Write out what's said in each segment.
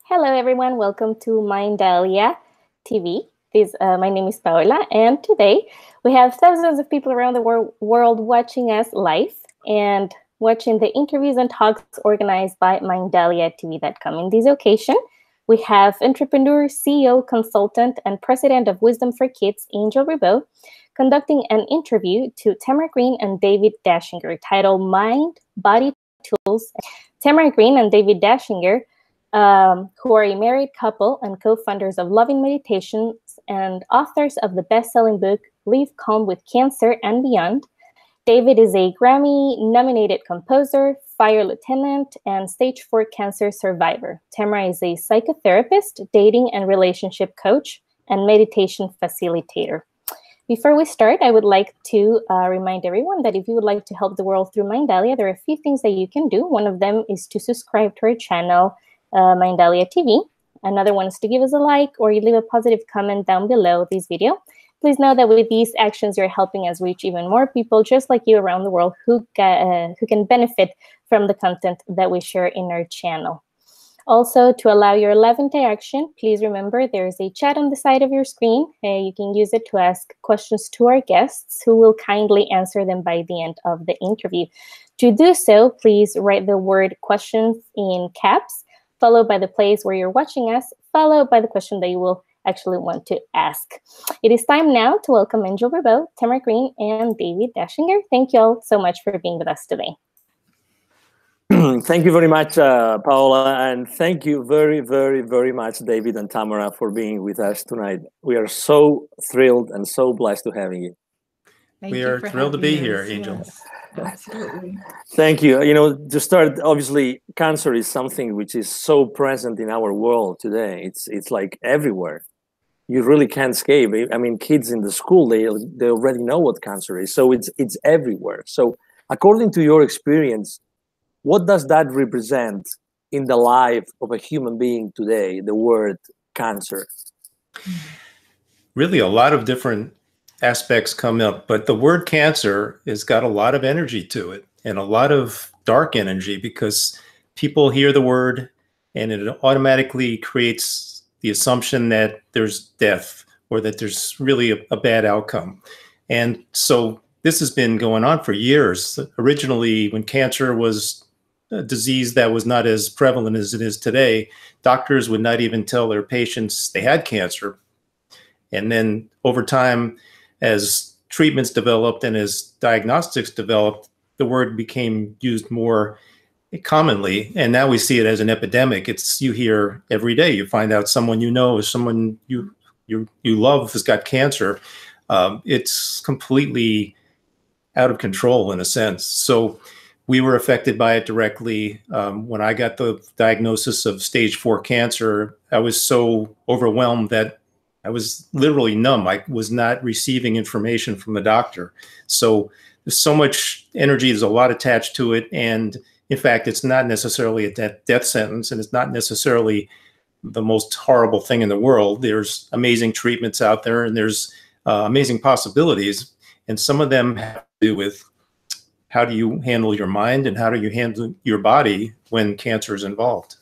Hello, everyone. Welcome to Mindalia TV. My name is Paola, and today we have thousands of people around the world watching us live and watching the interviews and talks organized by MindaliaTV.com. In this occasion, we have entrepreneur, CEO, consultant, and president of Wisdom for Kids, Angel Ribeau, conducting an interview to Tamara Green and David Dachinger titled Mind, Body, Tools. Tamara Green and David Dachinger, who are a married couple and co-founders of Loving Meditations and authors of the best-selling book, Live Calm with Cancer and Beyond. David is a Grammy-nominated composer, fire lieutenant, and stage 4 cancer survivor. Tamara is a psychotherapist, dating and relationship coach, and meditation facilitator. Before we start, I would like to remind everyone that if you would like to help the world through Mindalia, there are a few things that you can do. One of them is to subscribe to our channel, Mindalia TV. Another one is to give us a like or you leave a positive comment down below this video. Please know that with these actions, you're helping us reach even more people just like you around the world who can benefit from the content that we share in our channel. Also, to allow your live interaction, please remember there is a chat on the side of your screen. You can use it to ask questions to our guests who will kindly answer them by the end of the interview. To do so, please write the word questions in caps, followed by the place where you're watching us, followed by the question that you will actually want to ask. It is time now to welcome Angel Ribeau, Tamara Green, and David Dachinger. Thank you all so much for being with us today. Thank you very much, Paola, and thank you very, very, very much, David and Tamara, for being with us tonight. We are so thrilled and so blessed to have you. We are thrilled to be here, Angel. Yes, absolutely. Thank you. You know, to start, obviously, cancer is something which is so present in our world today. It's like everywhere. You really can't escape. I mean, kids in the school, they already know what cancer is, so it's everywhere. So, according to your experience, what does that represent in the life of a human being today, the word cancer? Really, a lot of different aspects come up, but the word cancer has got a lot of energy to it and a lot of dark energy because people hear the word and it automatically creates the assumption that there's death or that there's really a bad outcome. And so this has been going on for years. Originally, when cancer was a disease that was not as prevalent as it is today, doctors would not even tell their patients they had cancer. And then over time, as treatments developed and as diagnostics developed, the word became used more commonly. And now we see it as an epidemic. You hear every day, you find out someone you know or someone you love has got cancer. It's completely out of control in a sense. So we were affected by it directly. When I got the diagnosis of stage 4 cancer, I was so overwhelmed that I was literally numb. I was not receiving information from the doctor. So there's so much energy, there's a lot attached to it. And in fact, it's not necessarily a death sentence, and it's not necessarily the most horrible thing in the world. There's amazing treatments out there, and there's amazing possibilities. And some of them have to do with how do you handle your mind and how do you handle your body when cancer is involved?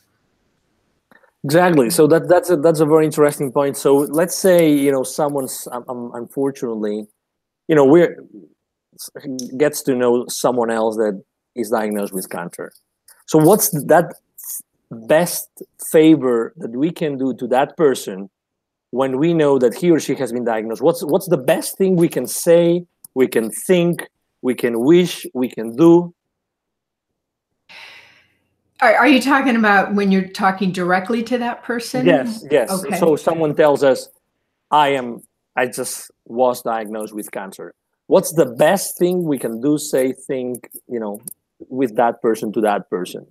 Exactly. So that's a very interesting point. So let's say, you know, someone's unfortunately, you know, gets to know someone else that is diagnosed with cancer. So what's that best favor that we can do to that person when we know that he or she has been diagnosed? What's the best thing we can say, we can think, we can wish, we can do? Are you talking about when you're talking directly to that person? Yes, yes. Okay. So someone tells us, I just was diagnosed with cancer. What's the best thing we can do, say, think, you know, with that person to that person?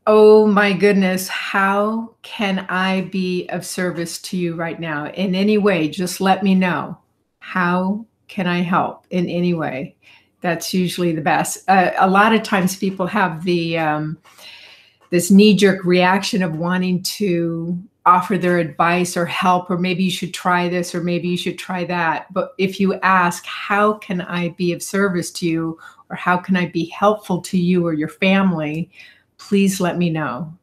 Oh my goodness, how can I be of service to you right now? In any way, just let me know. How can I help in any way? That's usually the best. A lot of times people have the this knee-jerk reaction of wanting to offer their advice or help, or maybe you should try this, or maybe you should try that. But if you ask, how can I be of service to you, or how can I be helpful to you or your family, please let me know.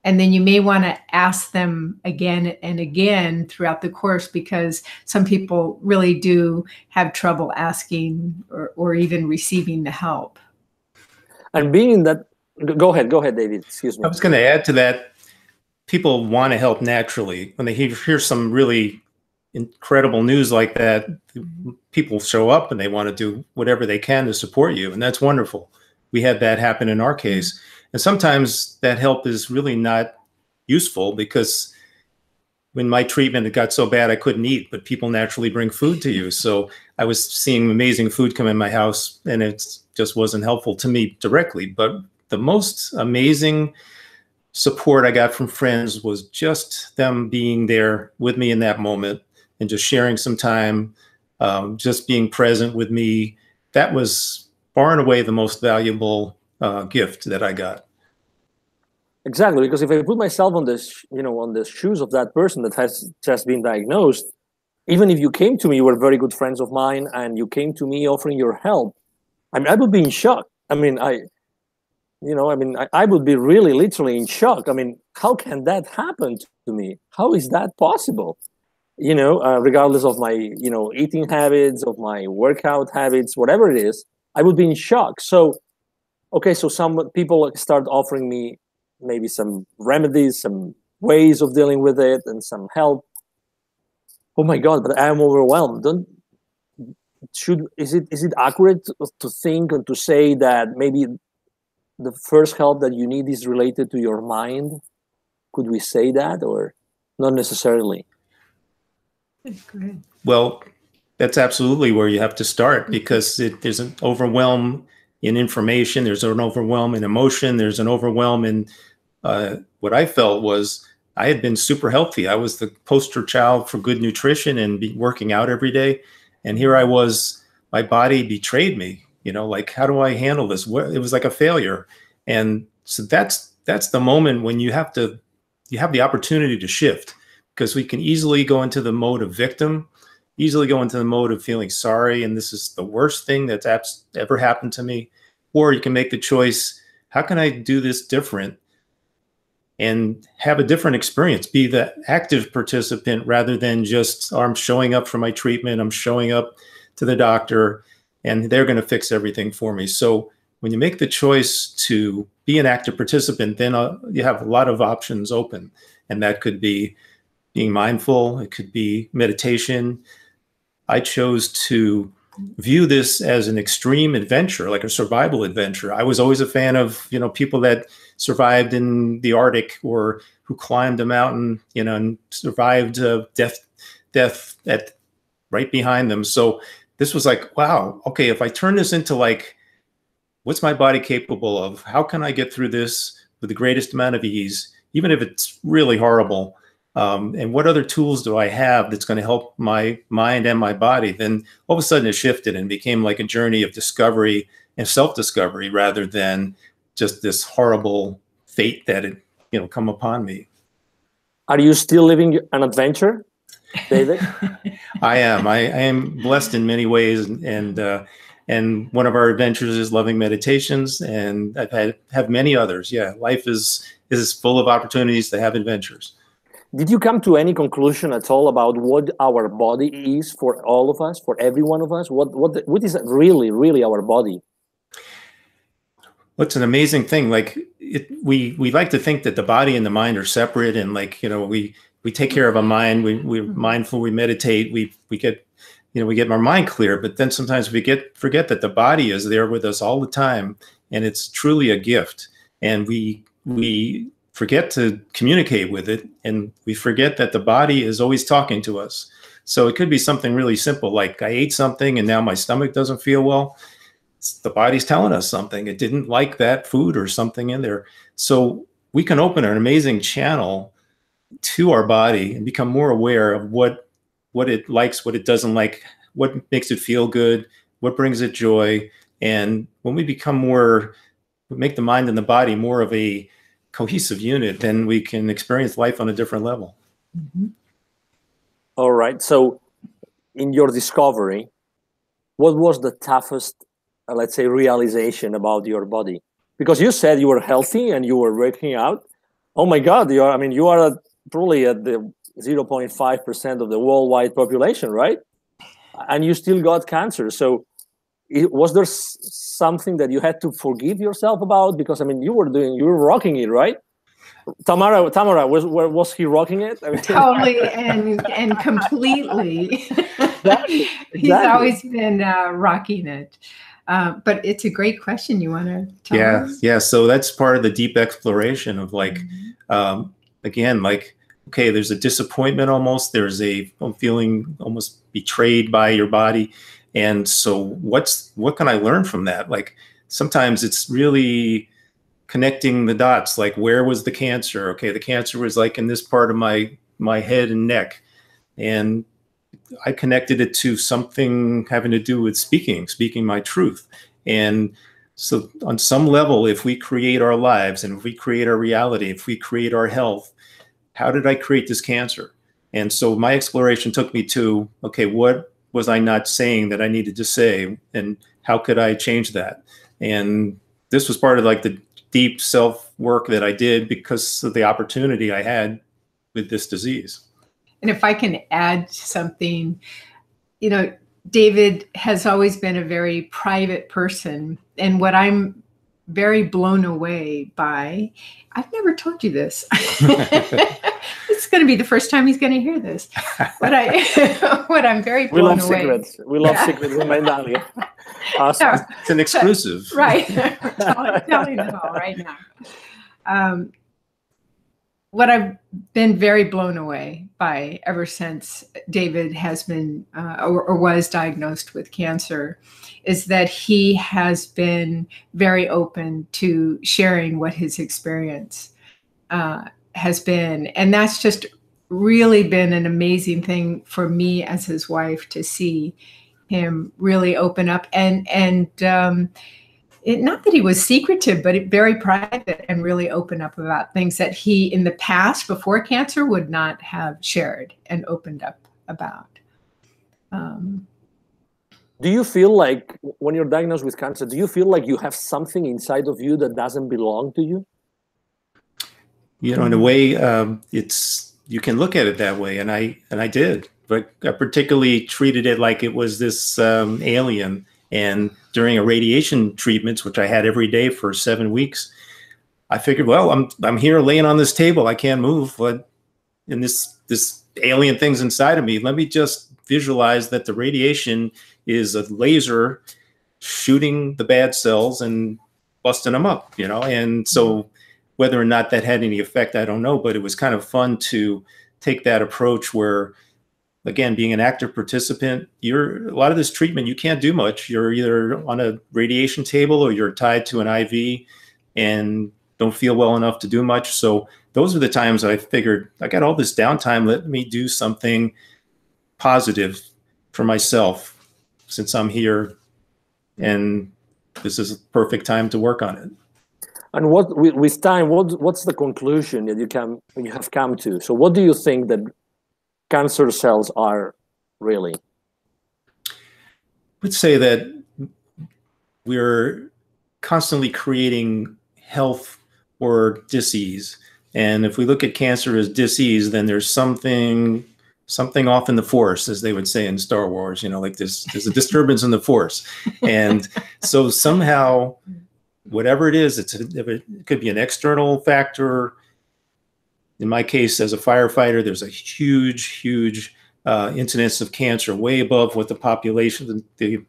And then you may want to ask them again and again throughout the course, because some people really do have trouble asking or even receiving the help. And being in that, go ahead, David. Excuse me. I was going to add to that. People want to help naturally. When they hear some really incredible news like that, people show up and they want to do whatever they can to support you. And that's wonderful. We had that happen in our case. And sometimes that help is really not useful, because when my treatment, it got so bad I couldn't eat, but people naturally bring food to you. So I was seeing amazing food come in my house, and it just wasn't helpful to me directly. But the most amazing support I got from friends was just them being there with me in that moment and just sharing some time, just being present with me. That was far and away the most valuable gift that I got. Exactly, because if I put myself on this, on the shoes of that person that has just been diagnosed, even if you came to me, you were very good friends of mine, and you came to me offering your help, I would be in shock. I would be really literally in shock. How can that happen to me? How is that possible? Regardless of my, eating habits, of my workout habits, whatever it is, I would be in shock. So, okay, so some people start offering me maybe some remedies, some ways of dealing with it, and some help. Oh my God, but I am overwhelmed. Is it accurate to think and to say that maybe the first help that you need is related to your mind? Could we say that, or not necessarily? Well, that's absolutely where you have to start, because there's an overwhelm in information, there's an overwhelm in emotion, there's an overwhelm in what I felt was I had been super healthy. I was the poster child for good nutrition and working out every day. And here I was, my body betrayed me, like, how do I handle this? It was like a failure. And so that's the moment when you have the opportunity to shift, because we can easily go into the mode of victim, easily go into the mode of feeling sorry, and this is the worst thing that's ever happened to me. Or you can make the choice, how can I do this different and have a different experience, be the active participant rather than just, I'm showing up for my treatment, I'm showing up to the doctor, and they're going to fix everything for me. So when you make the choice to be an active participant, then you have a lot of options open. And that could be being mindful, it could be meditation. I chose to view this as an extreme adventure, like a survival adventure. I was always a fan of, people that survived in the Arctic, or who climbed a mountain, and survived death at right behind them. So this was like, wow, okay, if I turn this into like, what's my body capable of? How can I get through this with the greatest amount of ease, even if it's really horrible? And what other tools do I have that's going to help my mind and my body? Then all of a sudden it shifted and became like a journey of discovery and self-discovery, rather than just this horrible fate that had, come upon me. Are you still living an adventure, David? I am. I am blessed in many ways, and one of our adventures is loving meditations, and I've have many others. Yeah, life is full of opportunities to have adventures. Did you come to any conclusion at all about what our body is for all of us, for every one of us? What is really our body? What's an amazing thing? Like we like to think that the body and the mind are separate, and like, we take care of our mind. We're mindful. We meditate. We get we get our mind clear. But then sometimes we forget that the body is there with us all the time, and it's truly a gift. And we forget to communicate with it, and we forget that the body is always talking to us. So it could be something really simple, like I ate something and now my stomach doesn't feel well. The body's telling us something. It didn't like that food or something in there. So we can open an amazing channel to our body and become more aware of what it likes, what it doesn't like, what makes it feel good, what brings it joy. And when we make the mind and the body more of a cohesive unit, then we can experience life on a different level. Mm-hmm. All right. So in your discovery, what was the toughest, let's say, realization about your body? Because you said you were healthy and you were working out, Oh my God, you are. I mean, you are probably at the 0.5% of the worldwide population, right? And you still got cancer. So, was there something that you had to forgive yourself about? Because I mean, you were rocking it, right? Tamara, was he rocking it? I mean, Totally and completely. Exactly. He's always been rocking it. But it's a great question. You want to tell us? Yeah. So that's part of the deep exploration of like, again, like, okay, there's a disappointment almost. There's I'm feeling almost betrayed by your body. And so what can I learn from that? Like sometimes it's really connecting the dots, like where was the cancer? Okay, the cancer was like in this part of my head and neck. And I connected it to something having to do with speaking my truth. And so on some level, if we create our lives and if we create our reality, if we create our health, how did I create this cancer? And so my exploration took me to, okay, what was I not saying that I needed to say? And how could I change that? And this was part of like the deep self work that I did because of the opportunity I had with this disease. And if I can add something, you know, David has always been a very private person. And what I'm very blown away by, I've never told you this. It's going to be the first time he's going to hear this. What I'm very blown away. Secrets. We love secrets in Mindalia. Awesome. No, it's an exclusive. Right. We're telling them all right now. What I've been very blown away by ever since David has been or was diagnosed with cancer is that he has been very open to sharing what his experience has been. And that's just really been an amazing thing for me as his wife to see him really open up and not that he was secretive, but very private and really open up about things that he in the past before cancer would not have shared and opened up about. Do you feel like when you're diagnosed with cancer, do you feel like you have something inside of you that doesn't belong to you? You know, in a way, you can look at it that way. And I did, but I particularly treated it like it was this alien. And during a radiation treatment, which I had every day for 7 weeks, I figured, well, I'm here laying on this table. I can't move, but and this alien thing's inside of me. Let me just visualize that the radiation is a laser shooting the bad cells and busting them up, you know. And so whether or not that had any effect, I don't know, but it was kind of fun to take that approach where, again, being an active participant, a lot of this treatment, you can't do much. You're either on a radiation table or you're tied to an IV and don't feel well enough to do much. So those are the times I figured I got all this downtime. Let me do something positive for myself since I'm here, and this is a perfect time to work on it. And with time, what's the conclusion that you have come to? So what do you think that cancer cells are really? I would say that we're constantly creating health or disease. And if we look at cancer as disease, then there's something off in the force, as they would say in Star Wars, you know, like there's a disturbance in the force. And so somehow, whatever it is, it could be an external factor. In my case, as a firefighter, there's a huge incidence of cancer, way above what the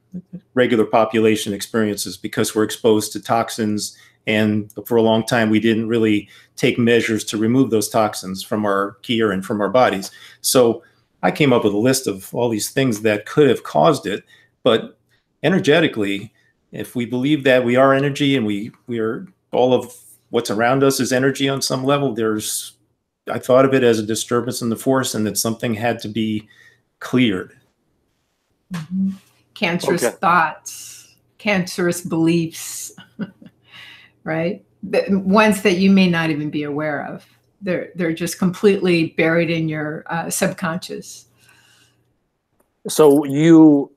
regular population experiences, because we're exposed to toxins. And for a long time, we didn't really take measures to remove those toxins from our gear and from our bodies. So I came up with a list of all these things that could have caused it. But energetically, if we believe that we are energy and we are, all of what's around us is energy on some level, I thought of it as a disturbance in the force and that something had to be cleared. Mm-hmm. Cancerous thoughts, cancerous beliefs, right? The ones that you may not even be aware of. They're just completely buried in your subconscious. So you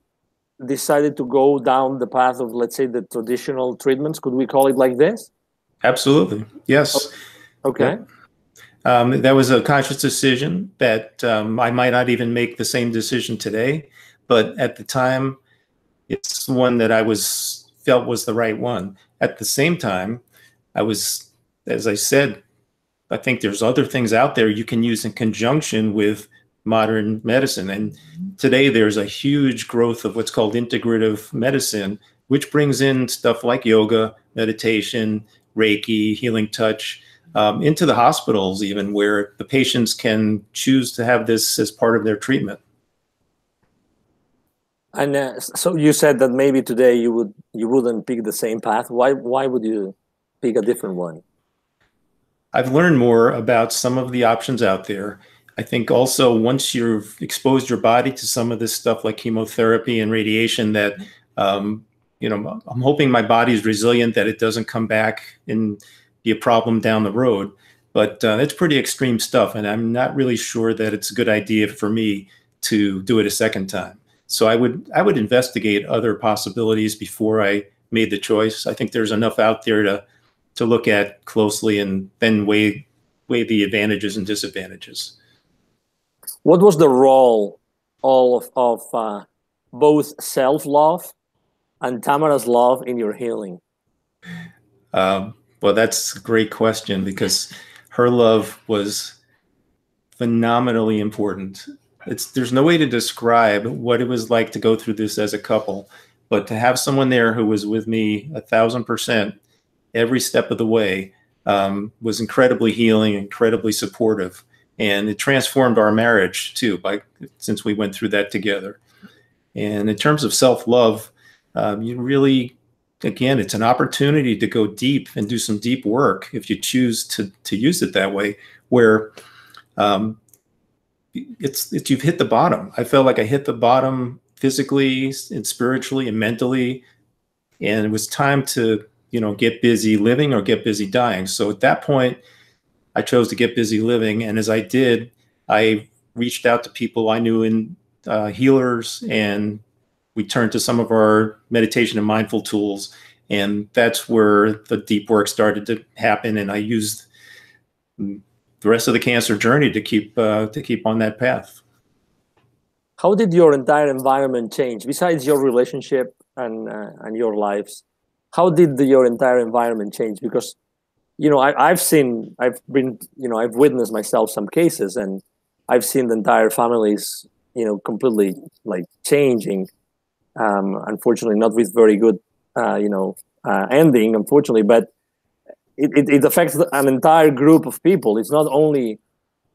decided to go down the path of, let's say, the traditional treatments. Could we call it like this? Absolutely. Yes. Okay. That was a conscious decision that I might not even make the same decision today, but at the time, it's one that I felt was the right one. At the same time, as I said, I think there's other things out there you can use in conjunction with modern medicine. And today there's a huge growth of what's called integrative medicine, which brings in stuff like yoga, meditation, Reiki, healing touch, into the hospitals even, where the patients can choose to have this as part of their treatment. And so you said that maybe today you wouldn't pick the same path. Why would you pick a different one? I've learned more about some of the options out there. I think also once you've exposed your body to some of this stuff like chemotherapy and radiation, that I'm hoping my body is resilient, that it doesn't come back and be a problem down the road. But it's pretty extreme stuff, and I'm not really sure that it's a good idea for me to do it a second time. So I would investigate other possibilities before I made the choice. I think there's enough out there to look at closely and then weigh the advantages and disadvantages. What was the role of both self-love and Tamara's love in your healing? Well, that's a great question, because her love was phenomenally important. There's no way to describe what it was like to go through this as a couple, but to have someone there who was with me 1,000% every step of the way was incredibly healing, incredibly supportive. And it transformed our marriage too, since we went through that together. And in terms of self-love, you really, again, it's an opportunity to go deep and do some deep work if you choose to use it that way, where you've hit the bottom. I felt like I hit the bottom physically and spiritually and mentally, and it was time to get busy living or get busy dying. So at that point, I chose to get busy living. And as I did, I reached out to people I knew in healers, and we turned to some of our meditation and mindful tools. And that's where the deep work started to happen. And I used the rest of the cancer journey to keep on that path. How did your entire environment change, besides your relationship and your lives? How did your entire environment change? Because, I've witnessed myself some cases, and I've seen the entire families, completely changing. Unfortunately, not with very good, ending, unfortunately, but it affects an entire group of people. It's not only,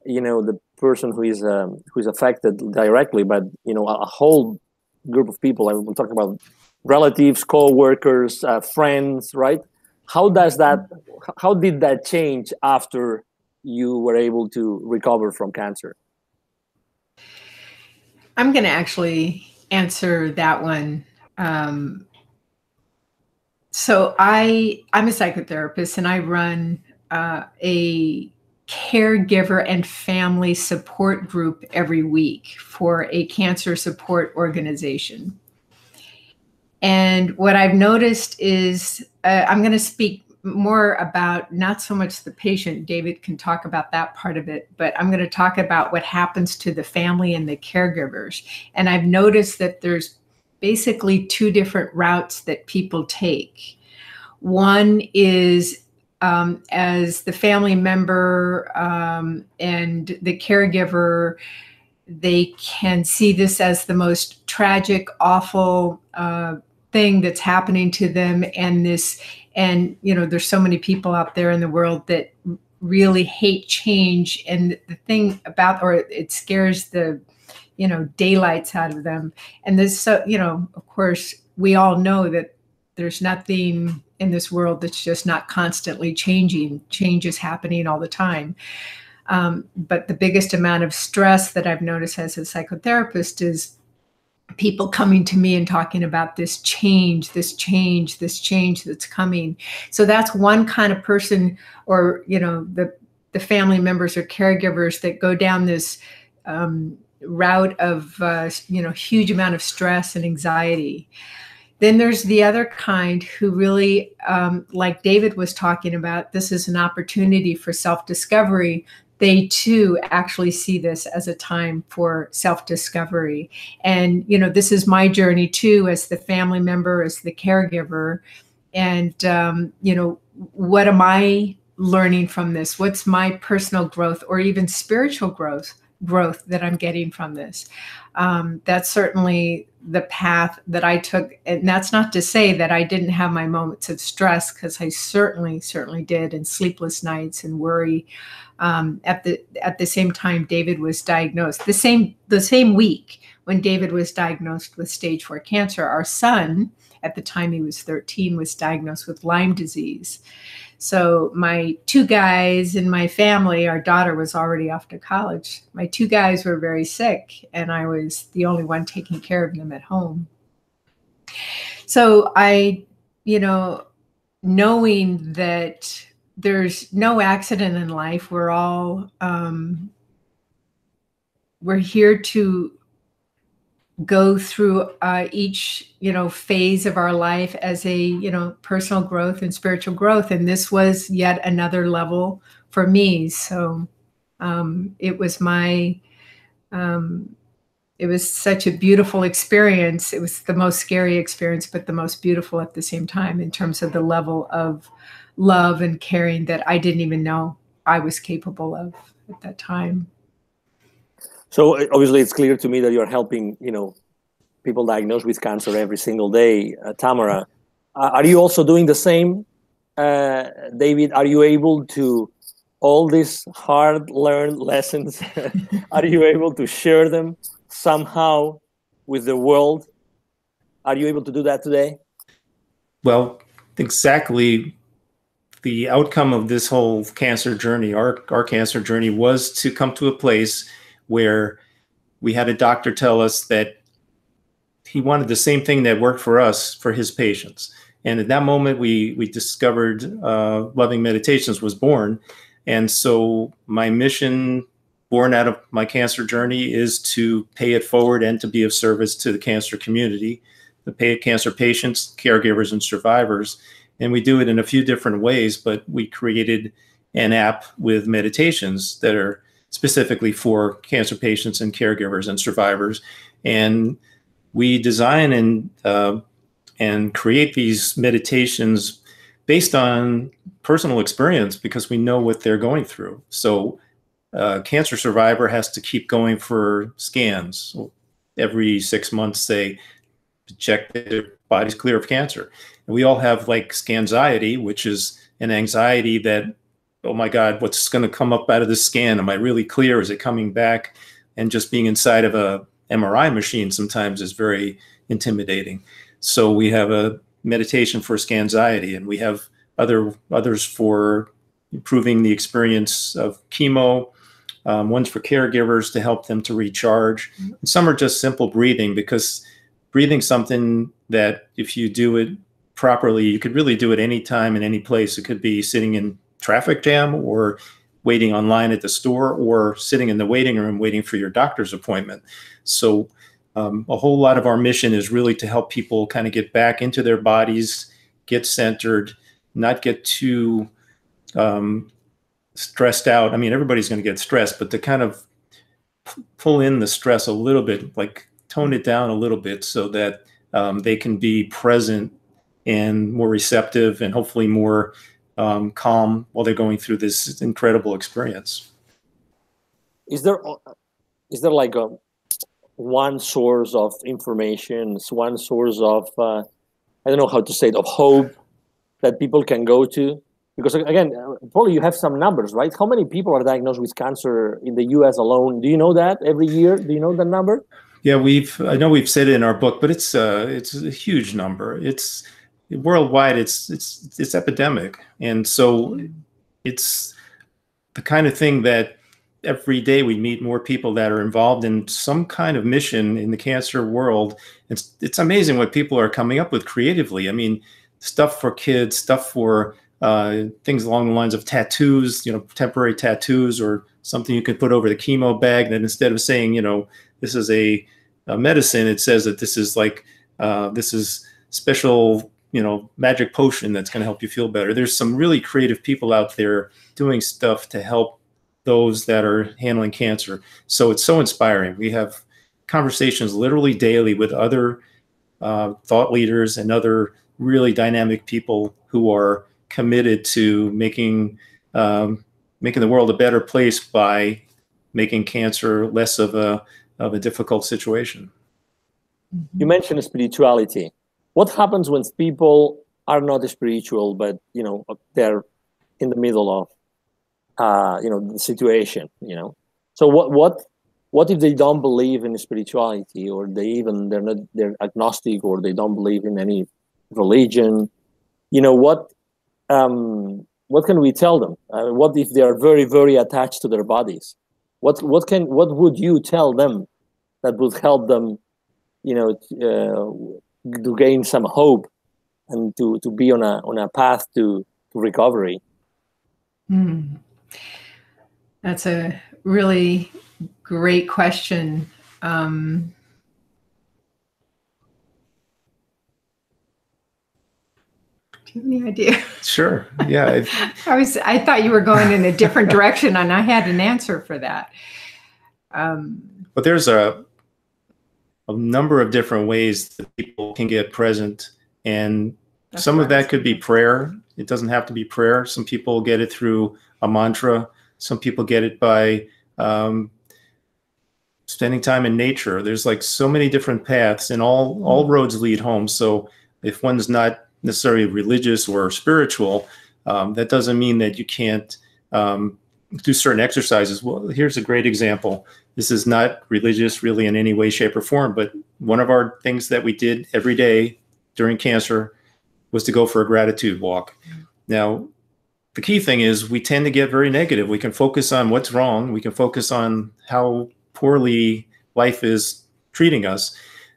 the person who is affected directly, but, a whole group of people. I'm talking about relatives, co-workers, friends, right? How did that change after you were able to recover from cancer? I'm going to actually answer that one. So I'm a psychotherapist, and I run a caregiver and family support group every week for a cancer support organization. And what I've noticed is, I'm going to speak more about not so much the patient. David can talk about that part of it, but I'm going to talk about what happens to the family and the caregivers. And I've noticed that there's basically two different routes that people take. One is as the family member and the caregiver, they can see this as the most tragic, awful thing that's happening to them. And there's so many people out there in the world that really hate change. And the thing it scares the, daylights out of them. And this, of course, we all know that there's nothing in this world that's just not constantly changing. Change is happening all the time. But the biggest amount of stress that I've noticed as a psychotherapist is people coming to me and talking about this change that's coming. So that's one kind of person, or, the family members or caregivers that go down this route of, huge amount of stress and anxiety. Then there's the other kind who really, like David was talking about, this is an opportunity for self-discovery. they too actually see this as a time for self-discovery. And, this is my journey too, as the family member, as the caregiver. And, what am I learning from this? What's my personal growth or even spiritual growth that I'm getting from this? That's certainly the path that I took. And that's not to say that I didn't have my moments of stress, because I certainly did, and sleepless nights and worry. At the same time David was diagnosed, the same week when David was diagnosed with stage 4 cancer, our son, at the time he was 13, was diagnosed with Lyme disease. So my 2 guys in my family, our daughter was already off to college. My 2 guys were very sick, and I was the only one taking care of them at home. So I, knowing that there's no accident in life, we're all, we're here to go through each, phase of our life as a, personal growth and spiritual growth. And this was yet another level for me. So it was it was such a beautiful experience. It was the most scary experience, but the most beautiful at the same time, in terms of the level of love and caring that I didn't even know I was capable of at that time. So obviously it's clear to me that you're helping, people diagnosed with cancer every single day. Tamara, are you also doing the same? David, are you able to, all these hard-learned lessons, are you able to share them somehow with the world? Are you able to do that today? Well, exactly. The outcome of this whole cancer journey, our cancer journey, was to come to a place where we had a doctor tell us that he wanted the same thing that worked for us for his patients. And at that moment, we discovered Loving Meditations was born. And so my mission, born out of my cancer journey, is to pay it forward and to be of service to the cancer community, the cancer patients, caregivers, and survivors. And we do it in a few different ways, but we created an app with meditations that are specifically for cancer patients and caregivers and survivors. And we design and create these meditations based on personal experience, because we know what they're going through. So a cancer survivor has to keep going for scans every 6 months, say, to check that their body's clear of cancer. And we all have like scanxiety, which is an anxiety that, oh my God, what's going to come up out of this scan? Am I really clear? Is it coming back? And just being inside of a MRI machine sometimes is very intimidating. So we have a meditation for scanxiety, and we have others for improving the experience of chemo. One's for caregivers to help them to recharge. And some are just simple breathing, because breathing's something that if you do it properly, you could really do it anytime in any place. It could be sitting in traffic jam, or waiting online at the store, or sitting in the waiting room waiting for your doctor's appointment. So a whole lot of our mission is really to help people kind of get back into their bodies, get centered, not get too stressed out. I mean, everybody's going to get stressed, but to kind of pull in the stress a little bit, like tone it down a little bit, so that they can be present and more receptive, and hopefully more calm while they're going through this incredible experience. Is there like one source of information, one source of, I don't know how to say it, of hope that people can go to? Because again, probably you have some numbers, right? How many people are diagnosed with cancer in the US alone? Do you know that every year? Do you know the number? Yeah, I know we've said it in our book, but it's a huge number. It's worldwide. It's epidemic. And so it's the kind of thing that every day we meet more people that are involved in some kind of mission in the cancer world. It's amazing what people are coming up with creatively. I mean, stuff for kids, stuff for things along the lines of tattoos, temporary tattoos, or something you could put over the chemo bag that instead of saying, this is a medicine, it says that this is like, this is special, magic potion that's going to help you feel better. There's some really creative people out there doing stuff to help those that are handling cancer. So it's so inspiring. We have conversations literally daily with other thought leaders and other really dynamic people who are committed to making the world a better place by making cancer less of a difficult situation. You mentioned spirituality. What happens when people are not spiritual, but they're in the middle of the situation? So what if they don't believe in spirituality, or they're agnostic, or they don't believe in any religion? What can we tell them? What if they are very, very attached to their bodies? What would you tell them that would help them, to gain some hope and to be on a path to recovery? That's a really great question. Do you have any idea? Sure. Yeah. I thought you were going in a different direction, and I had an answer for that. But there's a number of different ways that people can get present, and some of that could be prayer. It doesn't have to be prayer. Some people get it through a mantra. Some people get it by spending time in nature. There's like so many different paths, and all roads lead home. So if one's not necessarily religious or spiritual, that doesn't mean that you can't do certain exercises. Well, here's a great example. This is not religious really in any way, shape, or form, but one of our things that we did every day during cancer was to go for a gratitude walk. Now, the key thing is we tend to get very negative. We can focus on what's wrong. We can focus on how poorly life is treating us.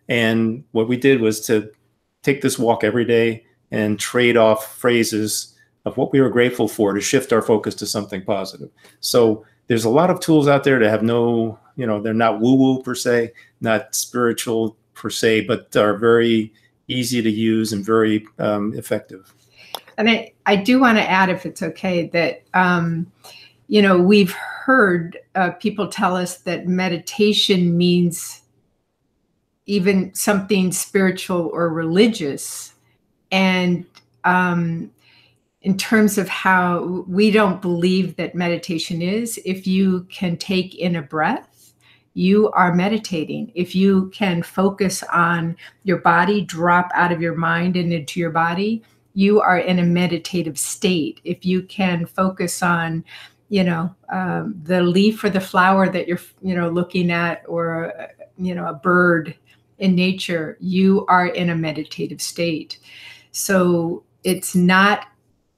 And what we did was to take this walk every day and trade off phrases of what we were grateful for to shift our focus to something positive. So there's a lot of tools out there that have no, they're not woo-woo per se, not spiritual per se, but are very easy to use and very effective. And I do want to add, if it's okay, that, we've heard people tell us that meditation means even something spiritual or religious. And in terms of how we don't believe that meditation is, if you can take in a breath, you are meditating. If you can focus on your body, drop out of your mind and into your body, you are in a meditative state. If you can focus on, the leaf or the flower that you're, looking at, or, a bird in nature, you are in a meditative state. So it's not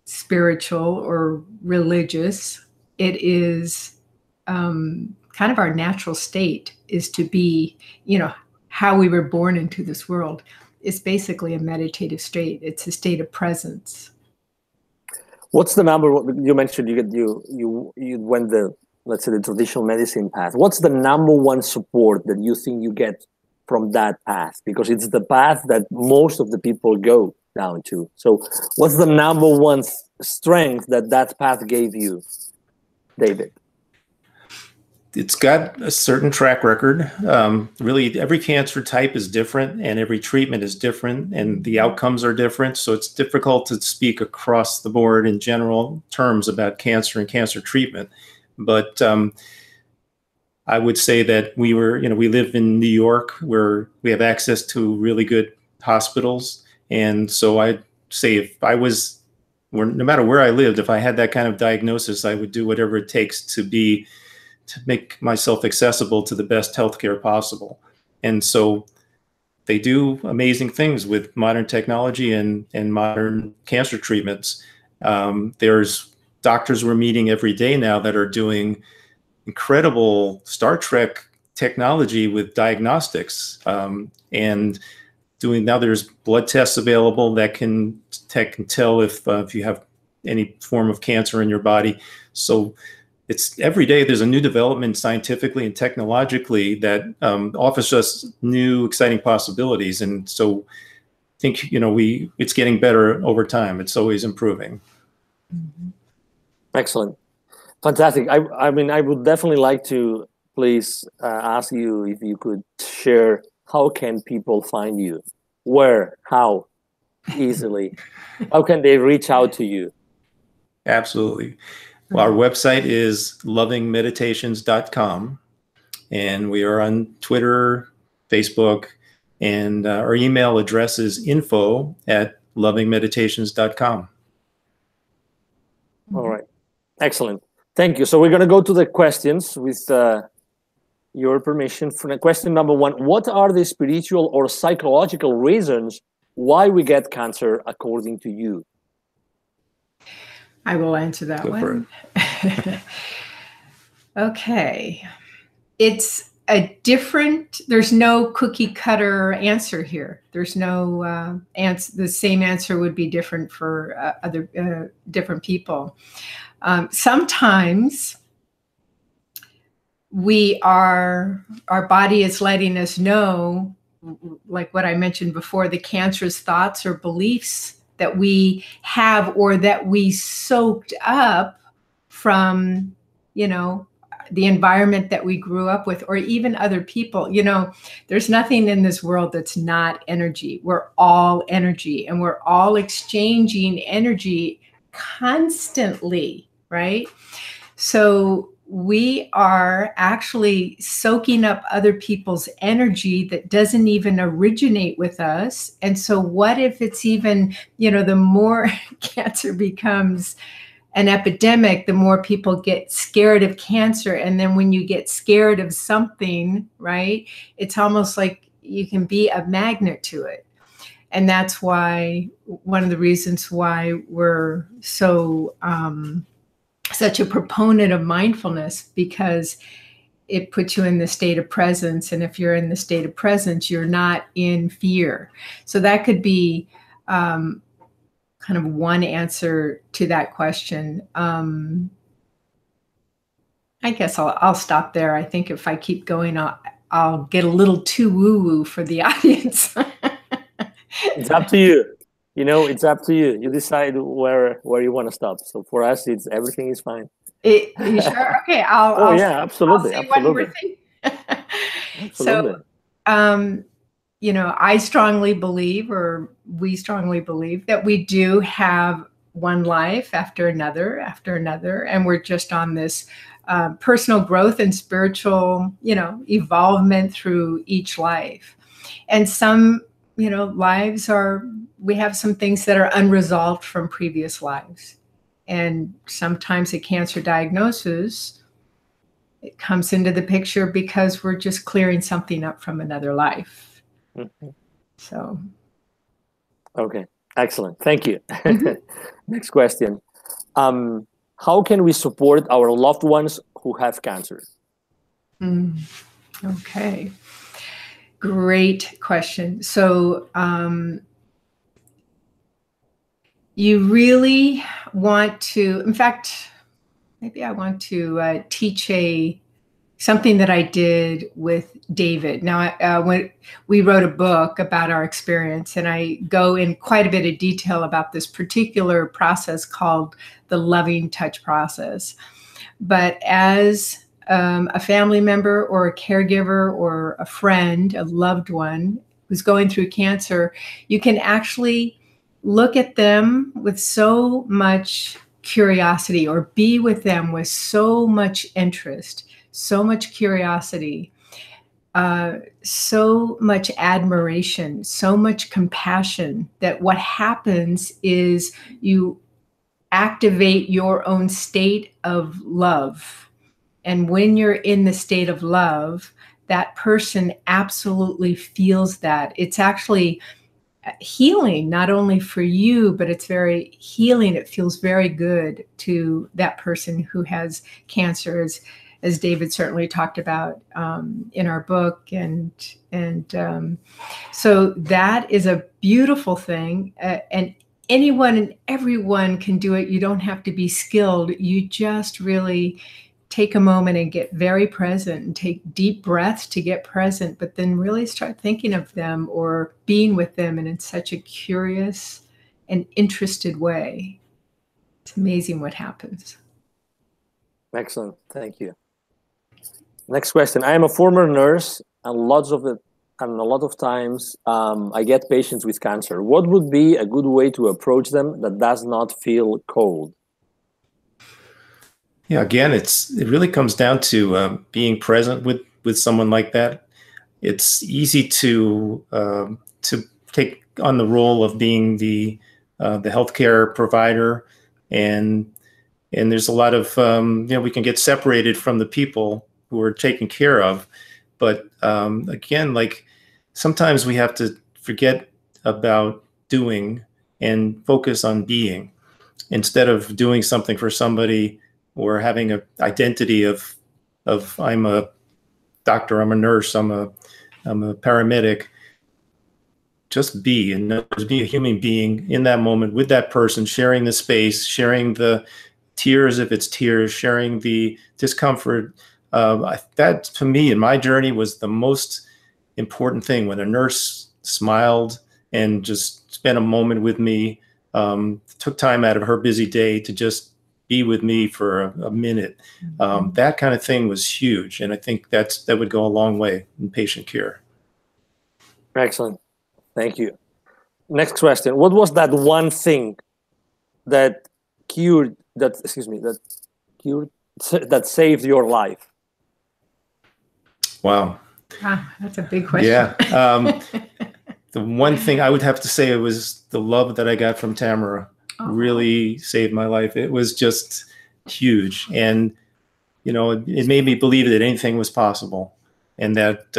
spiritual or religious. It is kind of our natural state is to be, how we were born into this world. It's basically a meditative state. It's a state of presence. What's the number? You mentioned you went let's say the traditional medicine path. What's the number one support that you think you get from that path? Because it's the path that most of the people go down to. So what's the number one strength that path gave you, David? It's got a certain track record. Really, every cancer type is different, and every treatment is different, and the outcomes are different. So it's difficult to speak across the board in general terms about cancer and cancer treatment. But I would say that we live in New York, where we have access to really good hospitals. And so I'd say if I was, no matter where I lived, if I had that kind of diagnosis, I would do whatever it takes to make myself accessible to the best healthcare possible. And so they do amazing things with modern technology and modern cancer treatments. There's doctors we're meeting every day now that are doing incredible Star Trek technology with diagnostics, and now there's blood tests available that can tell if you have any form of cancer in your body. So it's every day there's a new development scientifically and technologically that offers us new exciting possibilities. And so I think, it's getting better over time. It's always improving. Excellent. Fantastic. I mean, I would definitely like to please ask you if you could share how can people find you? Where? How? Easily. How can they reach out to you? Absolutely. Well, our website is lovingmeditations.com, and we are on Twitter, Facebook, and our email address is info@lovingmeditations.com. All right. Excellent. Thank you. So we're going to go to the questions with your permission. For question number one, what are the spiritual or psychological reasons why we get cancer according to you? I will answer that Go for one. Okay. It's a different, there's no cookie cutter answer here. There's no answer. The same answer would be different for other different people. Sometimes our body is letting us know, like what I mentioned before, the cancerous thoughts or beliefs that we have or that we soaked up from, the environment that we grew up with, or even other people. There's nothing in this world that's not energy. We're all energy, and we're all exchanging energy constantly, right? So we are actually soaking up other people's energy that doesn't even originate with us. And so what if it's even, the more cancer becomes an epidemic, the more people get scared of cancer. And then when you get scared of something, right, it's almost like you can be a magnet to it. And that's why one of the reasons why we're such a proponent of mindfulness, because it puts you in the state of presence. And if you're in the state of presence, you're not in fear. So that could be kind of one answer to that question. I guess I'll stop there. I think if I keep going, I'll get a little too woo-woo for the audience. It's up to you. It's up to you. You decide where you want to stop. So for us, it's everything is fine. You sure? Okay. Yeah, absolutely. I'll say one more thing. Absolutely. So, I strongly believe, or we strongly believe, that we do have one life after another, and we're just on this personal growth and spiritual, evolvement through each life. And some, lives we have some things that are unresolved from previous lives. And sometimes a cancer diagnosis, it comes into the picture because we're just clearing something up from another life. Mm-hmm. So. Okay, excellent. Thank you. Next question. How can we support our loved ones who have cancer? Okay. Great question. So you really want to, in fact, maybe I want to teach something that I did with David. Now, when we wrote a book about our experience, and I go in quite a bit of detail about this particular process called the loving touch process. But as a family member or a caregiver or a friend, a loved one who's going through cancer, you can actually look at them with so much curiosity, or be with them with so much interest, so much curiosity, so much admiration, so much compassion, that what happens is you activate your own state of love. And when you're in the state of love, that person absolutely feels that. It's actually healing, not only for you, but it's very healing. It feels very good to that person who has cancer, as David certainly talked about in our book. And so that is a beautiful thing. And anyone and everyone can do it. You don't have to be skilled. You just really take a moment and get very present, and take deep breaths to get present, but then really start thinking of them or being with them, and in such a curious and interested way. It's amazing what happens. Excellent. Thank you. Next question. I am a former nurse, and a lot of times I get patients with cancer. What would be a good way to approach them that does not feel cold? Yeah, again, it really comes down to being present with someone like that. It's easy to take on the role of being the healthcare provider, and there's a lot of we can get separated from the people who are taken care of. But again, like sometimes we have to forget about doing and focus on being instead of doing something for somebody or having an identity of I'm a doctor, I'm a nurse, I'm a paramedic. Just be, and be a human being in that moment with that person, sharing the space, sharing the tears if it's tears, sharing the discomfort. That to me in my journey was the most important thing, when a nurse smiled and just spent a moment with me, took time out of her busy day to just be with me for a minute. That kind of thing was huge. And I think that would go a long way in patient care. Excellent. Thank you. Next question. What was that one thing that saved your life? Wow. That's a big question. Yeah. The one thing I would have to say, it was the love that I got from Tamara. Really saved my life. It was just huge. And, it made me believe that anything was possible. And that,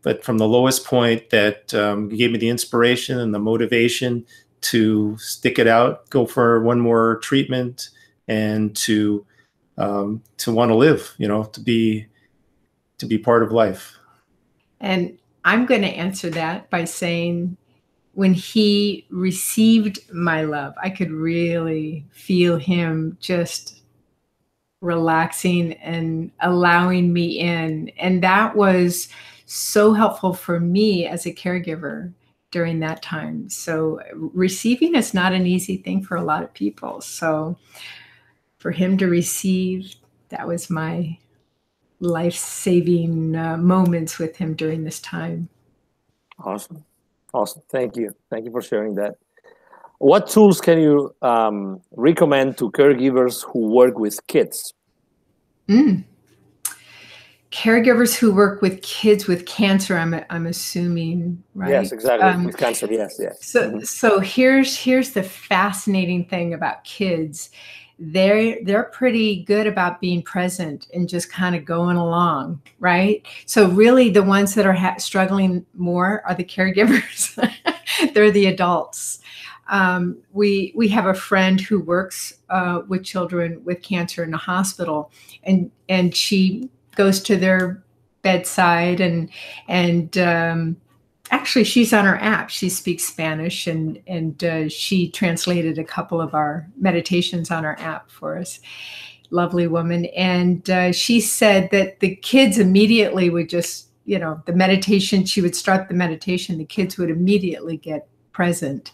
but from the lowest point, that gave me the inspiration and the motivation to stick it out, go for one more treatment, and to want to live, to be part of life. And I'm going to answer that by saying, when he received my love, I could really feel him just relaxing and allowing me in. And that was so helpful for me as a caregiver during that time. So receiving is not an easy thing for a lot of people. So for him to receive, that was my life-saving moments with him during this time. Awesome. Thank you. Thank you for sharing that. What tools can you recommend to caregivers who work with kids? Caregivers who work with kids with cancer, I'm assuming, right? Yes, exactly. With cancer, yes. So here's the fascinating thing about kids. They're pretty good about being present and just kind of going along, right? So really the ones that are struggling more are the caregivers. They're the adults. We have a friend who works with children with cancer in a hospital, and she goes to their bedside and actually she's on our app. She speaks Spanish, and she translated a couple of our meditations on our app for us. Lovely woman. And she said that the kids immediately would just, the meditation, she would start the meditation, the kids would immediately get present.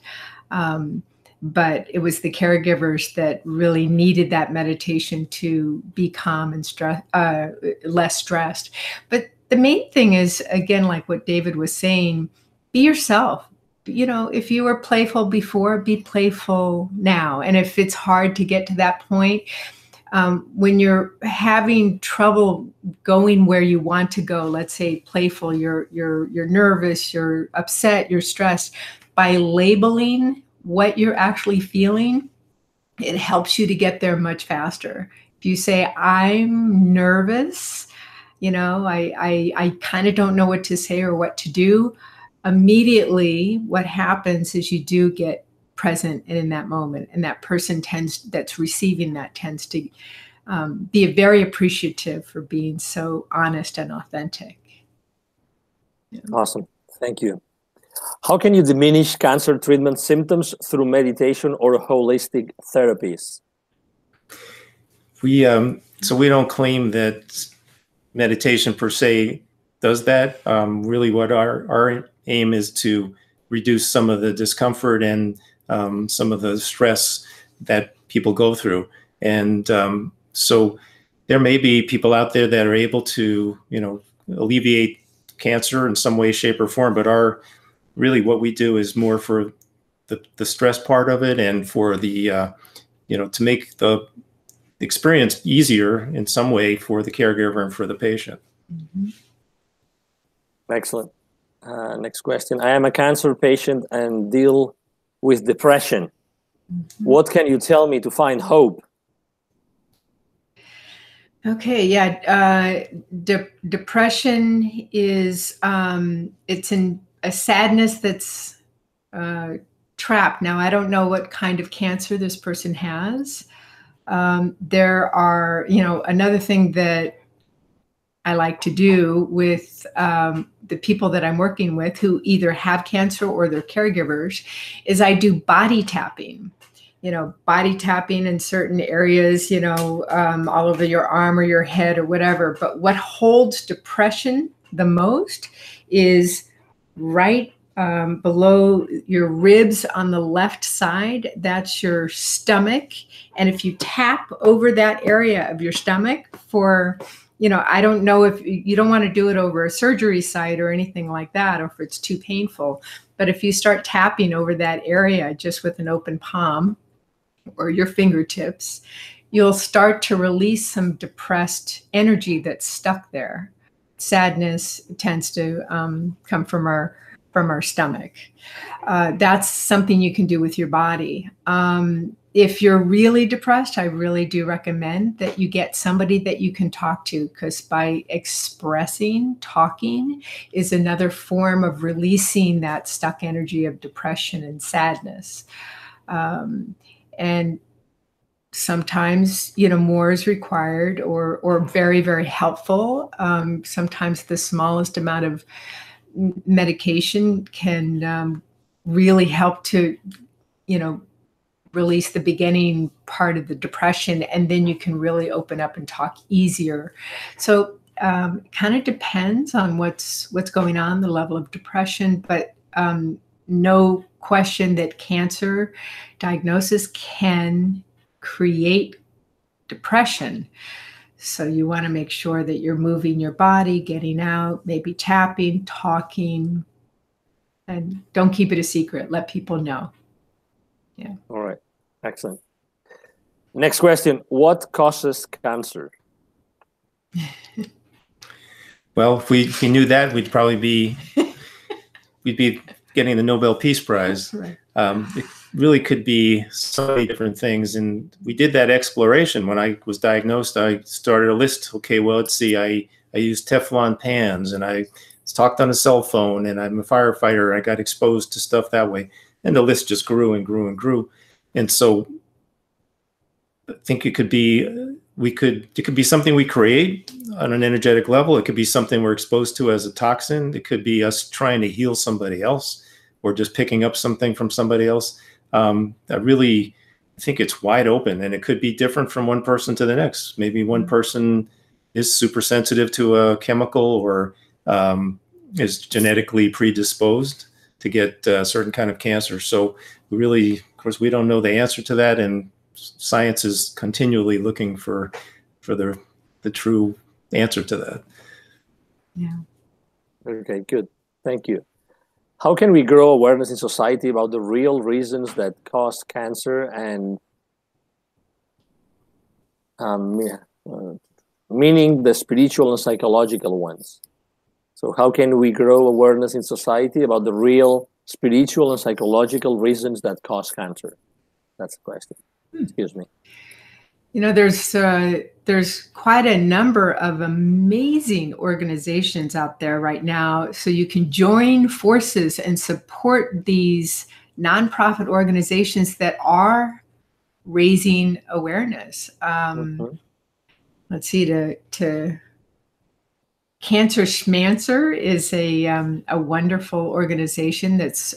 But it was the caregivers that really needed that meditation to be calm and less stressed. But the main thing is, again, like what David was saying, be yourself. If you were playful before, be playful now. And if it's hard to get to that point, when you're having trouble going where you want to go, let's say playful, you're nervous, you're upset, you're stressed, by labeling what you're actually feeling, it helps you to get there much faster. If you say, I'm nervous, I kind of don't know what to say or what to do, immediately what happens is you do get present in that moment, and that person that's receiving that tends to be very appreciative for being so honest and authentic. Yeah. Awesome. Thank you. How can you diminish cancer treatment symptoms through meditation or holistic therapies? So we don't claim that meditation per se does that. Really what our aim is to reduce some of the discomfort and some of the stress that people go through. And so there may be people out there that are able to, alleviate cancer in some way, shape, or form, but really what we do is more for the stress part of it, and for the, to make the experience easier in some way for the caregiver and for the patient. Mm-hmm. Excellent. Next question. I am a cancer patient and deal with depression. Mm-hmm. What can you tell me to find hope? Okay, yeah. Depression is, it's a sadness that's trapped. Now, I don't know what kind of cancer this person has. There are, another thing that I like to do with the people that I'm working with who either have cancer or they're caregivers is I do body tapping. Body tapping in certain areas, all over your arm or your head or whatever. But what holds depression the most is right below your ribs on the left side. That's your stomach. And if you tap over that area of your stomach for, I don't know if you don't want to do it over a surgery site or anything like that, or if it's too painful. But if you start tapping over that area just with an open palm or your fingertips, you'll start to release some depressed energy that's stuck there. Sadness tends to come from our stomach. That's something you can do with your body. If you're really depressed, I really do recommend that you get somebody that you can talk to, because by talking is another form of releasing that stuck energy of depression and sadness. And sometimes, more is required or very, very helpful. Sometimes the smallest amount of medication can really help to, release the beginning part of the depression, and then you can really open up and talk easier. So it kind of depends on what's going on, the level of depression, but no question that cancer diagnosis can create depression. So you want to make sure that you're moving your body, getting out, maybe tapping, talking, and don't keep it a secret. Let people know. Yeah. All right. Excellent. Next question. What causes cancer? Well, if we knew that, we'd probably be getting the Nobel Peace Prize. Right. It really could be so many different things. And we did that exploration. When I was diagnosed, I started a list. Okay, well, let's see. I used Teflon pans, and I talked on a cell phone, and I'm a firefighter. I got exposed to stuff that way. And the list just grew and grew and grew. And so I think it could be, it could be something we create on an energetic level. It could be something we're exposed to as a toxin. It could be us trying to heal somebody else, or just picking up something from somebody else. I think it's wide open, and it could be different from one person to the next. Maybe one person is super sensitive to a chemical, or is genetically predisposed to get a certain kind of cancer. So we really, of course, we don't know the answer to that, and science is continually looking for the true answer to that. Yeah. Okay, good. Thank you. How can we grow awareness in society about the real reasons that cause cancer, and meaning the spiritual and psychological ones? So how can we grow awareness in society about the real spiritual and psychological reasons that cause cancer? That's the question. Excuse me. There's quite a number of amazing organizations out there right now. So you can join forces and support these nonprofit organizations that are raising awareness. Let's see, to Cancer Schmancer is a wonderful organization that's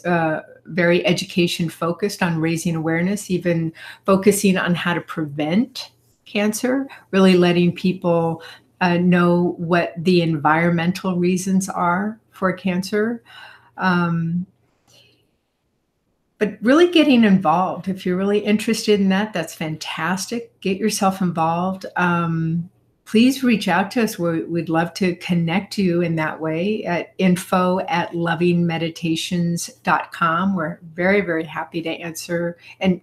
very education focused on raising awareness, even focusing on how to prevent cancer, really letting people know what the environmental reasons are for cancer. But really getting involved. If you're really interested in that, that's fantastic. Get yourself involved. please reach out to us. We'd love to connect you in that way at info@lovingmeditations.com. We're very, very happy to answer and,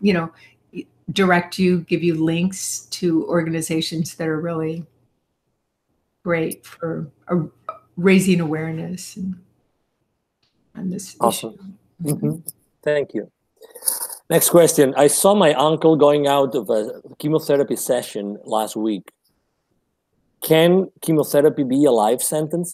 direct you, give you links to organizations that are really great for raising awareness on this Awesome. issue. Mm-hmm. Thank you. Next question. I saw my uncle going out of a chemotherapy session last week. Can chemotherapy be a life sentence?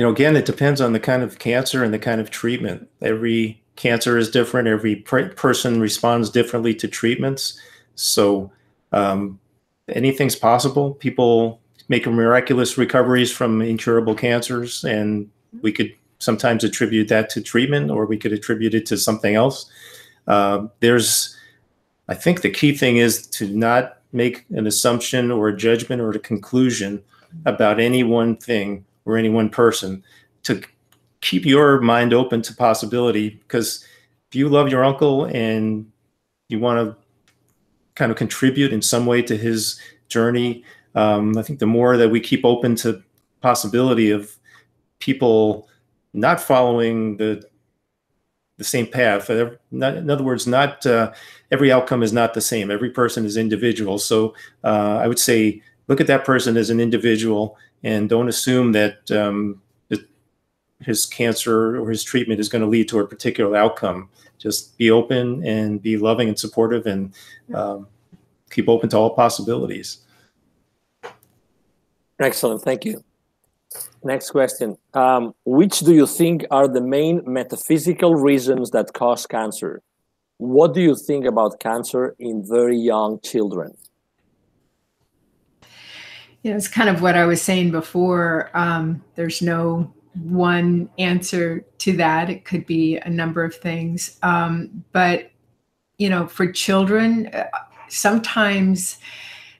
Again, it depends on the kind of cancer and the kind of treatment. Every cancer is different. Every person responds differently to treatments. So anything's possible. People make miraculous recoveries from incurable cancers, and we could sometimes attribute that to treatment, or we could attribute it to something else. I think the key thing is to not make an assumption or a judgment or a conclusion about any one thing or any one person, to keep your mind open to possibility. Because if you love your uncle and you want to kind of contribute in some way to his journey, I think the more that we keep open to possibility of people not following the same path. In other words, not every outcome is not the same. Every person is individual. So I would say, look at that person as an individual, and don't assume that his cancer or his treatment is going to lead to a particular outcome. Just be open and be loving and supportive, and keep open to all possibilities. Excellent. Thank you. Next question. Which do you think are the main metaphysical reasons that cause cancer? What do you think about cancer in very young children? It's kind of what I was saying before. There's no one answer to that. It could be a number of things. But, for children, sometimes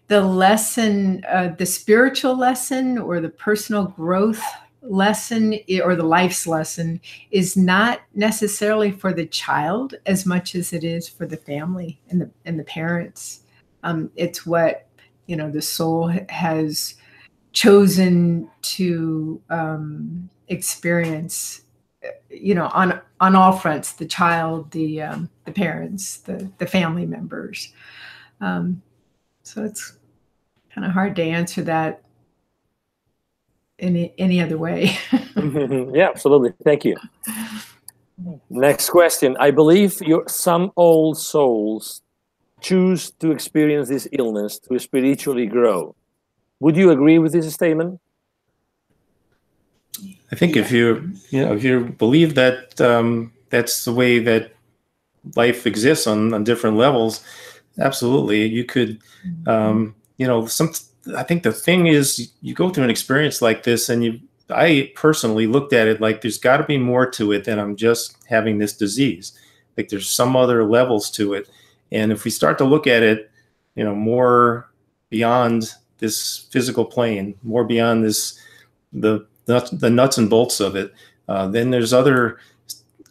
the lesson, the spiritual lesson or the personal growth lesson or the life's lesson is not necessarily for the child as much as it is for the family and the parents. It's what, the soul has chosen to experience, on all fronts, the child, the parents, the family members. So it's kind of hard to answer that any other way. Yeah, absolutely. Thank you. Next question. I believe some old souls choose to experience this illness to spiritually grow. Would you agree with this statement? I think if you believe that that's the way that life exists on different levels, absolutely, you could. I think the thing is, you go through an experience like this, and I personally looked at it like there's got to be more to it than I'm just having this disease. Like there's some other levels to it, and if we start to look at it, more beyond this physical plane, more beyond the nuts and bolts of it, then there's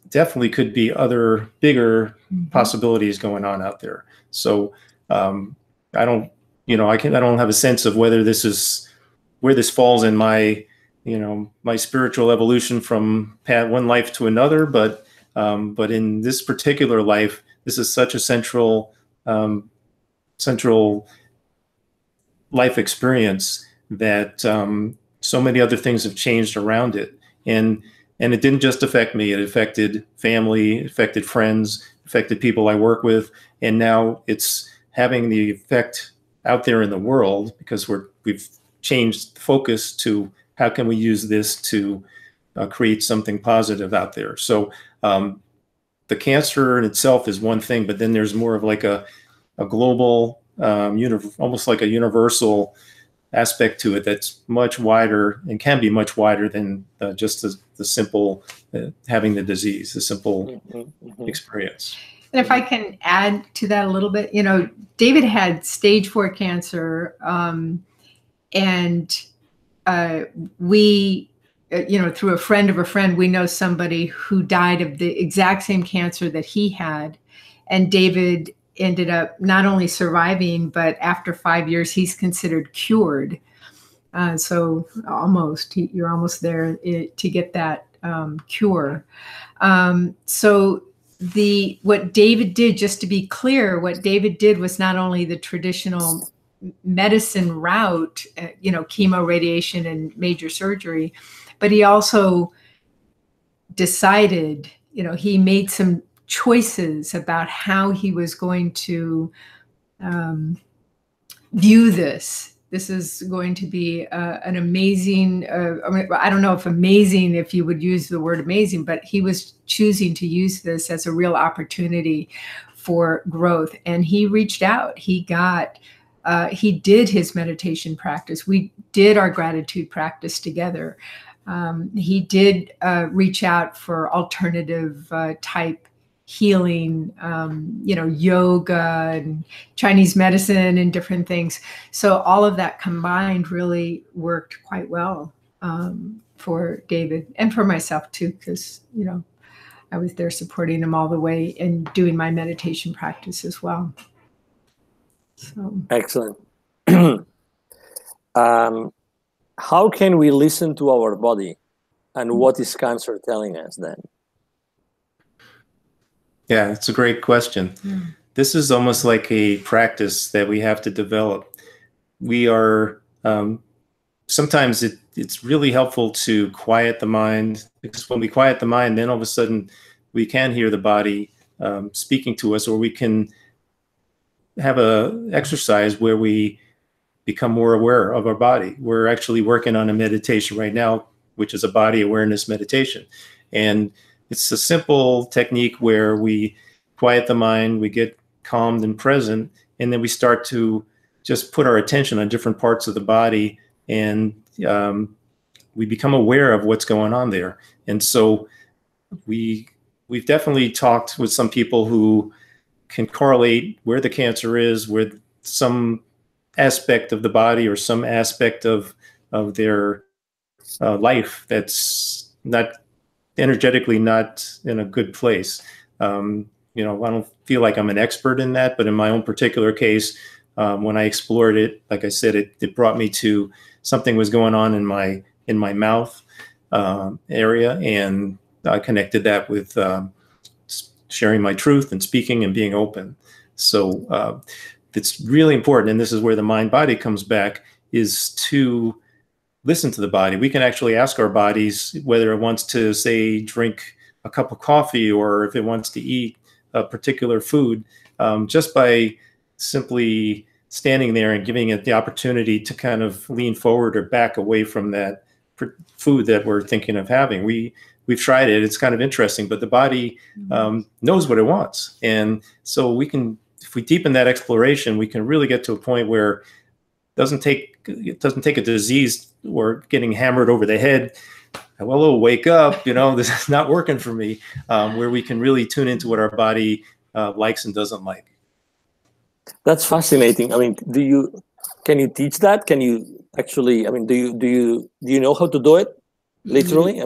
definitely could be other bigger possibilities going on out there. So I don't have a sense of whether this is where this falls in my my spiritual evolution from one life to another, but in this particular life, this is such a central life experience that so many other things have changed around it, and it didn't just affect me. It affected family, it affected friends, affected people I work with, and now it's having the effect out there in the world because we've changed the focus to how can we use this to create something positive out there. So the cancer in itself is one thing, but then there's more of like a global, almost like a universal aspect to it that's much wider and can be much wider than just the simple having the disease, the simple experience. And if I can add to that a little bit, David had stage 4 cancer, and we, through a friend of a friend, we know somebody who died of the exact same cancer that he had. And David ended up not only surviving, but after 5 years, he's considered cured. So you're almost there to get that cure. So what David did, just to be clear, what David did was not only the traditional medicine route, chemo, radiation, and major surgery, but he also decided, he made some choices about how he was going to view this. This is going to be an amazing, I don't know if amazing, if you would use the word amazing, but he was choosing to use this as a real opportunity for growth. And he reached out. He did his meditation practice. We did our gratitude practice together. He did reach out for alternative type healing, yoga and Chinese medicine and different things. So all of that combined really worked quite well for David and for myself too, because, I was there supporting him all the way and doing my meditation practice as well. So. Excellent. How can we listen to our body, and what is cancer telling us then? Yeah, it's a great question. This is almost like a practice that we have to develop. We are, sometimes it's really helpful to quiet the mind, because when we quiet the mind, then all of a sudden we can hear the body speaking to us, or we can have a exercise where we become more aware of our body. We're actually working on a meditation right now, which is a body awareness meditation. And it's a simple technique where we quiet the mind, we get calmed and present, and then we start to just put our attention on different parts of the body, and we become aware of what's going on there. And so we've definitely talked with some people who can correlate where the cancer is, where some aspect of the body or some aspect of their life that's not energetically not in a good place. I don't feel like I'm an expert in that, but in my own particular case, when I explored it, like I said, it brought me to something was going on in my mouth area, and I connected that with sharing my truth and speaking and being open. So it's really important, and this is where the mind-body comes back, is to listen to the body. We can actually ask our bodies whether it wants to, say, drink a cup of coffee, or if it wants to eat a particular food, just by simply standing there and giving it the opportunity to kind of lean forward or back away from that food that we're thinking of having. We've tried it. It's kind of interesting, but the body knows what it wants. And so we can, if we deepen that exploration, we can really get to a point where it doesn't take a disease or getting hammered over the head. Well, it'll wake up, this is not working for me, where we can really tune into what our body likes and doesn't like. That's fascinating. I mean, can you teach that? Can you actually, do you know how to do it? Literally?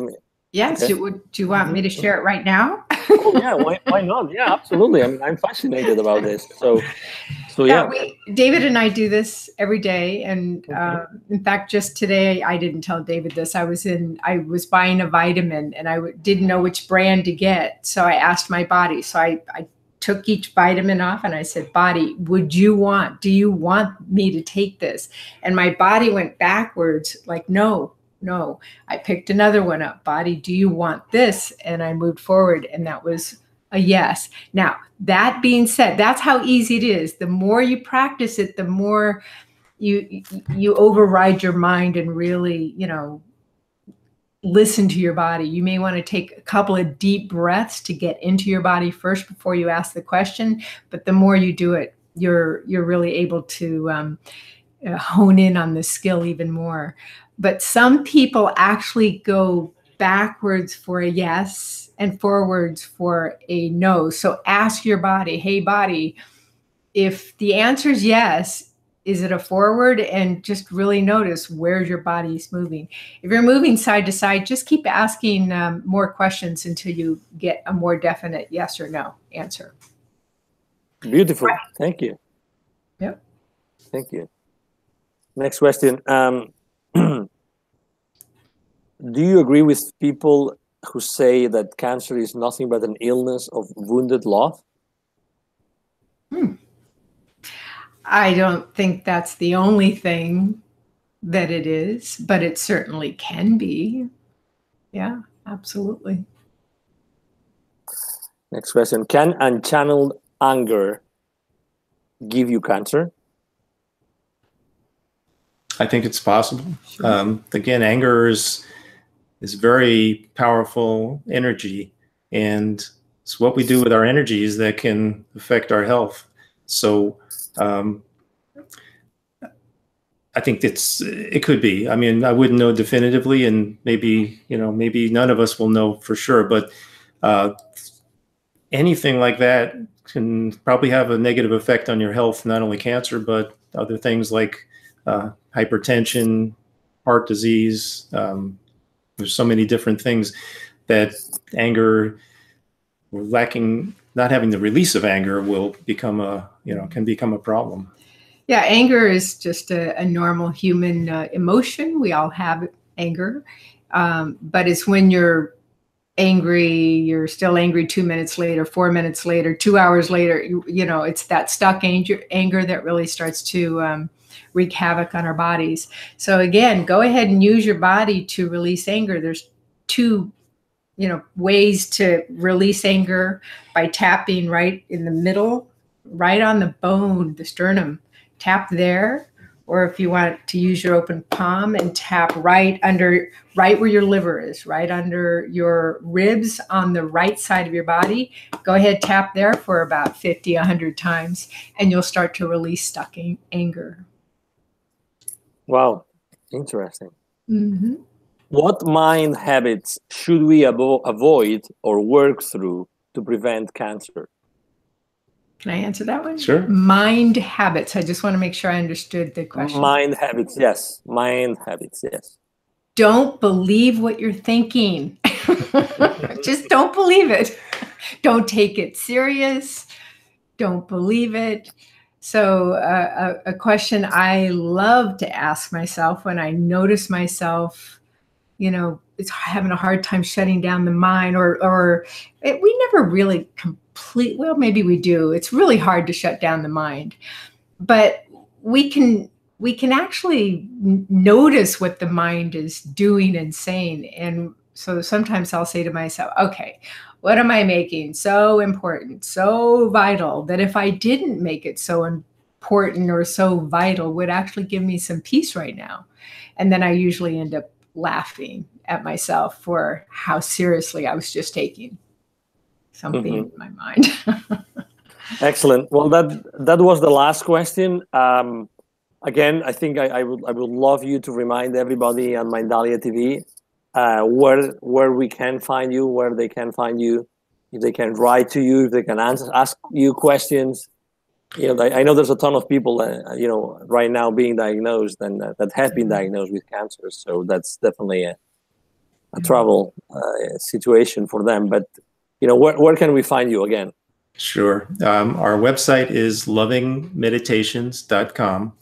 Yes. Okay. Do you want me to share it right now? Oh, yeah. Why not? Yeah, absolutely. I'm fascinated about this. So yeah. David and I do this every day. And in fact, just today, I didn't tell David this. I was buying a vitamin, and I didn't know which brand to get. So I asked my body. So I took each vitamin off, and I said, body, do you want me to take this? And my body went backwards, like, no. I picked another one up. Body, do you want this? And I moved forward, and that was a yes. Now, that being said, that's how easy it is. The more you practice it, the more you override your mind and really, listen to your body. You may want to take a couple of deep breaths to get into your body first before you ask the question. But the more you do it, you're really able to hone in on the skill even more. But some people actually go backwards for a yes and forwards for a no. So ask your body, hey, body, if the answer is yes, is it a forward? And just really notice where your body is moving. If you're moving side to side, just keep asking more questions until you get a more definite yes or no answer. Beautiful. Thank you. Yep. Thank you. Next question. Do you agree with people who say that cancer is nothing but an illness of wounded love? I don't think that's the only thing that it is, but it certainly can be. Yeah, absolutely. Next question. Can unchanneled anger give you cancer? I think it's possible. Sure. Again, anger is very powerful energy, and it's what we do with our energies that can affect our health. So I think it could be. I mean, I wouldn't know definitively, and maybe none of us will know for sure. But anything like that can probably have a negative effect on your health, not only cancer, but other things like hypertension, heart disease. There's so many different things that anger, not having the release of anger will can become a problem. Yeah, anger is just a normal human emotion. We all have anger, but it's when you're angry, you're still angry 2 minutes later, 4 minutes later, 2 hours later. It's that stuck anger that really starts to wreak havoc on our bodies. So again, go ahead and use your body to release anger. There's two ways to release anger: by tapping right in the middle, right on the bone, the sternum. Tap there, or if you want to use your open palm and tap right where your liver is, right under your ribs on the right side of your body. Go ahead, tap there for about 50, 100 times, and you'll start to release stuck anger. Wow, interesting. Mm-hmm. What mind habits should we avoid or work through to prevent cancer? Can I answer that one? Sure. Mind habits. I just want to make sure I understood the question. Mind habits, yes. Mind habits, yes. Don't believe what you're thinking. Just don't believe it. Don't take it serious. Don't believe it. So a question I love to ask myself when I notice myself, it's having a hard time shutting down the mind, we never really well, maybe we do. It's really hard to shut down the mind, but we can actually notice what the mind is doing and saying. And so sometimes I'll say to myself, okay, what am I making so important, so vital, that if I didn't make it so important or so vital, would actually give me some peace right now? And then I usually end up laughing at myself for how seriously I was just taking something in my mind. Excellent. Well, that was the last question. Again, I think I would love you to remind everybody on Mindalia TV where we can find you, where they can find you, if they can write to you, if they can ask you questions. I know there's a ton of people right now being diagnosed and that have been diagnosed with cancer. So that's definitely a trouble situation for them. But where can we find you again? Sure. Our website is lovingmeditations.com,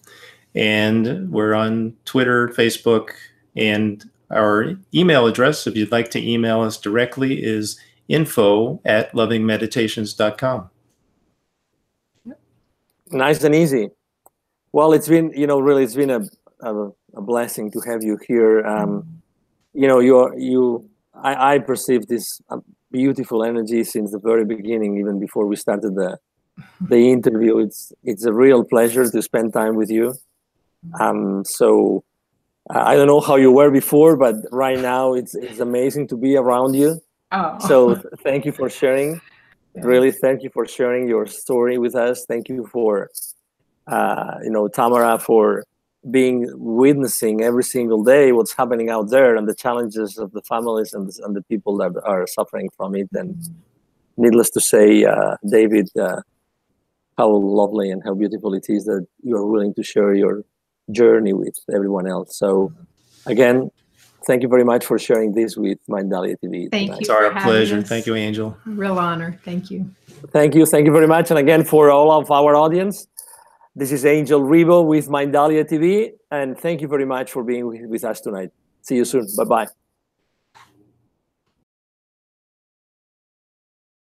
and we're on Twitter, Facebook, and our email address, if you'd like to email us directly, is info@lovingmeditations.com. Nice and easy. Well, it's been, really, it's been a blessing to have you here. I perceive this beautiful energy since the very beginning, even before we started the interview. It's a real pleasure to spend time with you. So I don't know how you were before, but right now it's amazing to be around you. Oh. So thank you for sharing. Really, thank you for sharing your story with us. Thank you for, Tamara, for witnessing every single day what's happening out there and the challenges of the families and the people that are suffering from it. And needless to say, David, how lovely and how beautiful it is that you are willing to share your journey with everyone else. So again, Thank you very much for sharing this with Mindalia TV. Thank tonight. you. It's our for having pleasure. us. Thank you, Angel. Real honor. Thank you. Thank you very much. And again, for all of our audience, this is Angel Ribo with Mindalia TV, and thank you very much for being with us tonight. See you soon. Bye-bye.